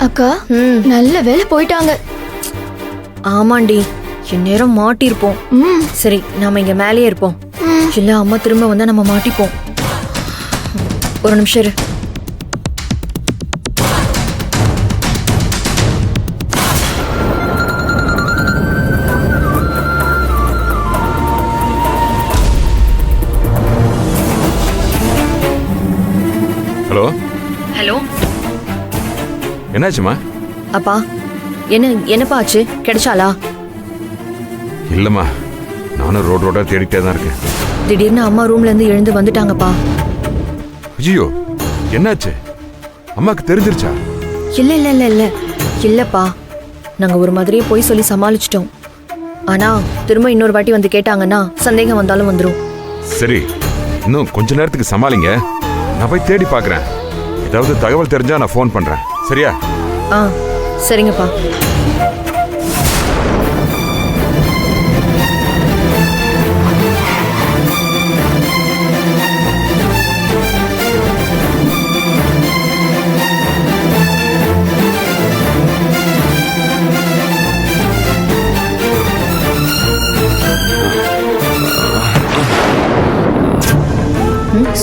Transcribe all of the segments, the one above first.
அக்கா நல்ல வேலை போயிட்டாங்க. ஆமாண்டி, இந்நேரம் மாட்டிருப்போம். சரி, நாம இங்க மேலேயே இருப்போம். இல்ல அம்மா திரும்ப வந்தா நம்ம மாட்டிப்போம். ஒரு நிமிஷம் இரு. ஹலோ ஹலோ என்னாச்சுமா? அப்பா, என்னப்பா ஆச்சு? கிடைச்சாளா? இல்லம்மா, நானும் ரோடா தேடிட்டே தான் இருக்கேன். திடீர்னு அம்மா ரூம்ல இருந்து எழுந்து வந்துட்டாங்கப்பா. ஐயோ, என்னாச்சு? அம்மாக்கு தெரிஞ்சிருச்சா? இல்ல இல்ல இல்ல இல்ல இல்லப்பா, நாங்க ஒரு மாதிரியே போய் சொல்லி சமாளிச்சிட்டோம். ஆனா திரும்ப இன்னொரு வாட்டி வந்து கேட்டாங்கன்னா சந்தேகம் வந்தாலும் வந்துரும். சரி, இன்னும் கொஞ்ச நேரத்துக்கு சமாளிங்க. நான் போய் தேடி பார்க்கறேன். ஏதாவது தகவல் தெரிஞ்சா நான் ஃபோன் பண்றேன். சரியா? சரிங்கப்பா.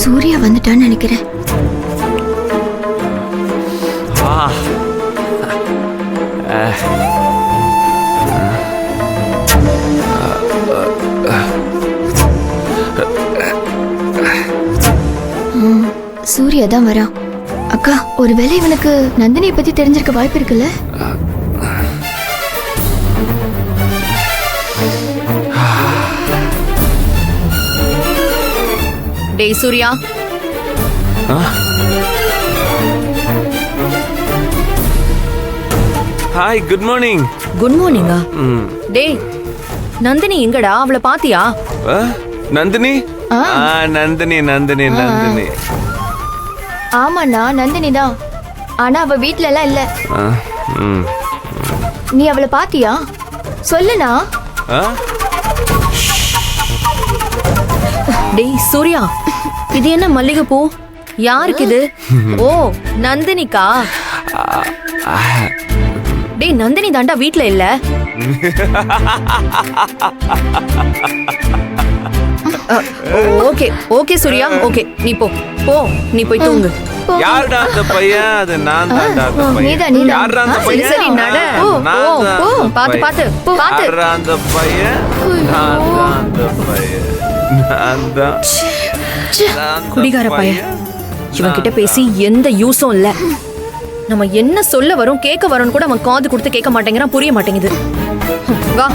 சூர்யா வந்துட்டான்னு நினைக்கிறேன். சூர்யா தான் வரா. அக்கா, ஒருவேளை இவனுக்கு நந்தினியை பத்தி தெரிஞ்சிருக்க வாய்ப்பு இருக்குல்ல? டேய் Surya. Hi, good morning. Good மார்னிங்கா? டேய், நந்தினி எங்கடா? அவளை பாத்தியா? நந்தினி? நந்தினி நந்தினி நந்தினி. ஆமாண்ணா, நந்தினி தான். ஆனா அவ வீட்ல எல்லாம் இல்ல. நீ அவளை பாத்தியா? சொல்லுண்ணா. டேய் சூர்யா, இது என்ன மல்லிகைப்பூ? யாருக்கு இது? ஓ, நந்தினிக்கா? டேய், நந்தினி தாண்டா வீட்ல இல்ல. Okay okay Surya, okay. நீ போய் தூங்கு. யாருடா அந்த பையன்? அது நான் தான்டா அந்த பையன். நீதான். யாருடா அந்த சரி பையன்? சரி, நட. பாத்து. யாருடா அந்த பையன்? நான் தான் அந்த பையன். நான் தான். குடிகார பையன். இவன் கிட்ட பேசி எந்த யூஸும் இல்ல. நம்ம என்ன சொல்ல வரோம் கேட்க வரோம் கூட அவன் காது கொடுத்து கேட்க மாட்டேங்கிறான். புரிய மாட்டேங்குது. வா.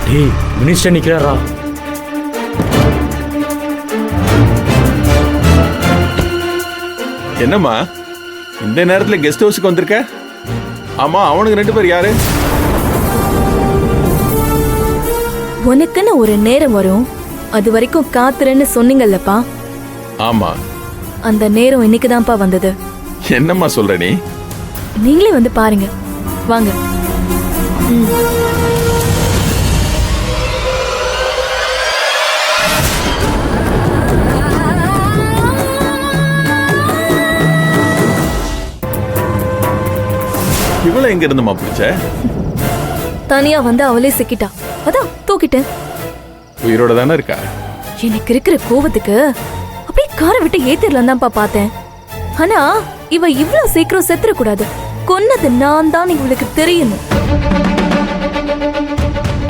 டேய், மினிஸ்டர் நிக்கிறாரா? என்னம்மா இந்த நேரத்துல கெஸ்ட் ஹவுஸுக்கு வந்திருக்க? ஆமா, அவனுக்கு 2 பேர் யாரு? உனக்குன்னு ஒரு நேரம் வரும், அது வரைக்கும் காத்துறேன்னு சொன்னீங்கல்லப்பா. ஆமா. அந்த நேரம் இன்னைக்குதான்ப்பா வந்தது. என்னம்மா சொல்ற நீ? நீங்களே வந்து பாருங்க, வாங்க. இவளை எங்க இருந்துமா பிடிச்ச? தனியா வந்து அவளே சிக்கிட்டா, அதான் தூக்கிட்டேன். உயிரோட தானே இருக்கா? எனக்கு இருக்கிற கோவத்துக்கு அப்படியே காரை விட்டு ஏத்திரலாம் தான்ப்பா பார்த்தேன். ஆனா இவ இவ்வளவு சீக்கிரம் செத்துற கூடாது. கொன்னது நான் தான் இவளுக்கு தெரியணும்.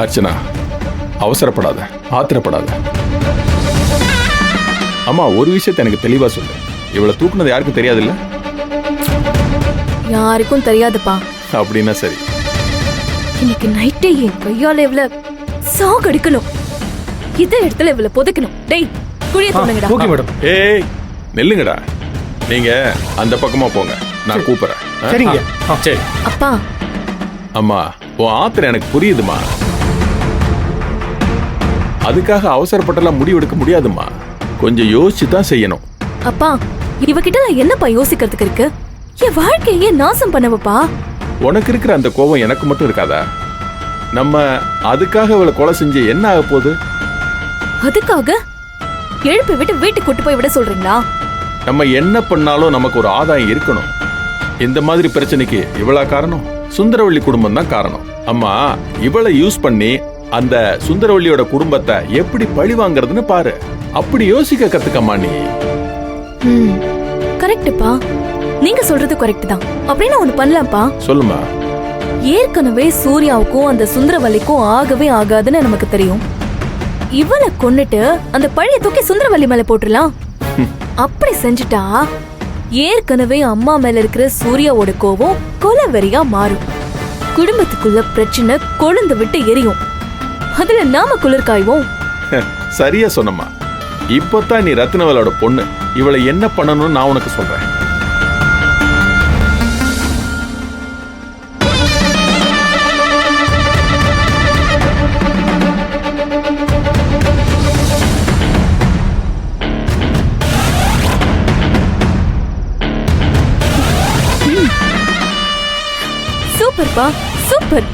அர்ச்சனா, அவசரப்படாத, ஆத்திரப்படாத. அம்மா, ஒரு விஷயத்தை எனக்கு தெளிவா சொல்லு. இவளை தூக்குனது யாருக்கும் தெரியாதுல்ல? யாருக்கும் தெரியாதுப்பா. அப்படின்னா சரி. இன்னைக்கு நைட்டே என் கையால இவள சாகடிக்கணும். இதே இடத்துல இவள புதைக்கணும். டேய், குழிய தோணுங்கடா. Okay madam. ஏய், நெல்லுங்கடா. நீங்க அந்த பக்கமா போங்க, நான் கூப்பிடுறேன். சரிங்க. சரி. அப்பா, அம்மா, உன் ஆத்திரம் எனக்கு புரியுதுமா. அதுக்காக அவசரப்பட்டெல்லாம் முடிவு எடுக்க முடியாதுமா. கொஞ்சம் யோசிச்சு தான் செய்யணும். அப்பா, இவகிட்ட நான் என்னப்பா யோசிக்கிறதுக்கு இருக்கு? என் வாழ்க்கையே நாசம் பண்ணவப்பா. உனக்கு இருக்கிற அந்த கோபம் எனக்கு மட்டும் இருக்காதா? நம்ம அதுக்காக அவளை கொலை செஞ்சு என்ன ஆக போகுது? அதுக்காக எழுப்பி விட்டு வீட்டுக்கு கூட்டு போய் விட சொல்றீங்களா? நம்ம என்ன பண்ணாலும் நமக்கு ஒரு ஆதாயம் இருக்கணும். இந்த மாதிரி பிரச்சனைக்கு இவளா காரணம்? சுந்தரவள்ளி குடும்பம் தான் காரணம். அம்மா, இவளை யூஸ் பண்ணி அந்த சுந்தரவள்ளியோட குடும்பத்தை எப்படி பழி வாங்குறதுன்னு பாரு. அப்படி யோசிக்க கத்துக்கம்மா நீ. கரெக்ட்டுப்பா, நீங்க சொல்றது கரெக்ட் தான். அப்படின்னு ஒண்ணு பண்ணலாம்ப்பா. சொல்லுமா. ஏற்கனவே சூர்யாவுக்கும் அந்த சுந்தரவல்லிக்கும் ஆகவே ஆகாதுன்னு நமக்கு தெரியும். இவனை கொன்னுட்டு அந்த பழைய தூக்கி சுந்தரவல்லி மேல போட்டுடலாம். அப்படி செஞ்சுட்டா ஏற்கனவே அம்மா மேல இருக்கிற சூர்யாவோட கோவம் கொலவெறியா மாறும். குடும்பத்துக்குள்ள பிரச்சனை கொழுந்து விட்டு எரியும். அதுல நாம குளிர் காய்வோம். சரியா சொன்னம்மா. இப்பதான் நீ ரத்னவலோட பொண்ணு. இவளை என்ன பண்ணணும்னு நான் உனக்கு சொல்றேன். சூப்பர்ப்பா, சூப்பர்.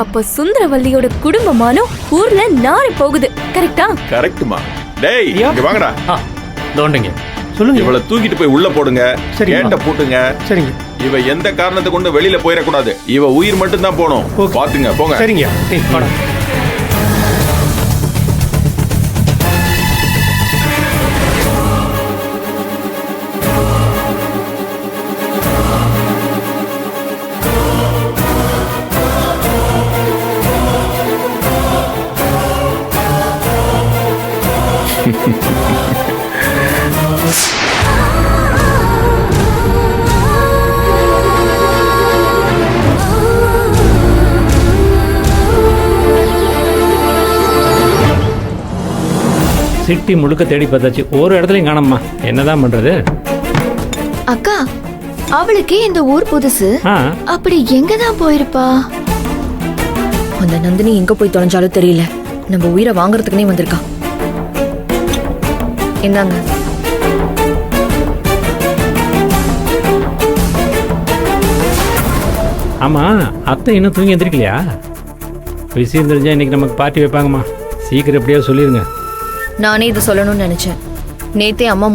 அப்ப சுந்தரவல்லியோட குடும்பமானும் ஊர்ல நாரி போகுது. கரெக்டா? கரெக்ட்மா. டேய், இங்க வாங்கடா. தோண்டுங்க. சொல்லுங்க. இவளை தூக்கிட்டு போய் உள்ள போடுங்க. சரிங்க. கேட்ட பூட்டுங்க. சரிங்க. இவ எந்த காரணத்தை கொண்டு வெளியில போயிடக்கூடாது. இவ உயிர் மட்டும் தான் போகணும். பாத்துங்க, போங்க. சரிங்க. வாடா. சிட்டி முழுக்க தேடி பார்த்தாச்சு, ஒரு இடத்துலையும் காணோம்மா. என்னதான் பண்றது? அக்கா, அவளுக்கே இந்த ஊர் புதுசு. ஆ, அப்படி எங்க தான் போயிருப்பா? அந்த நந்தினி எங்க போய் தொலைஞ்சாலும் தெரியல. நம்ம உயிரை வாங்குறதுக்குனே வந்திருக்கா. இந்தாங்க. ஆமா, அத்தை இன்னும் தூங்கி எந்திரிக்கலையா? விஷயம் தெரிஞ்சா இன்னைக்கு நமக்கு பார்ட்டி வைப்பாங்கம்மா. சீக்கிரம் எப்படியா சொல்லிருங்க. நானே இதை சொல்லணும்னு நினைச்சேன். நேத்தே அம்மா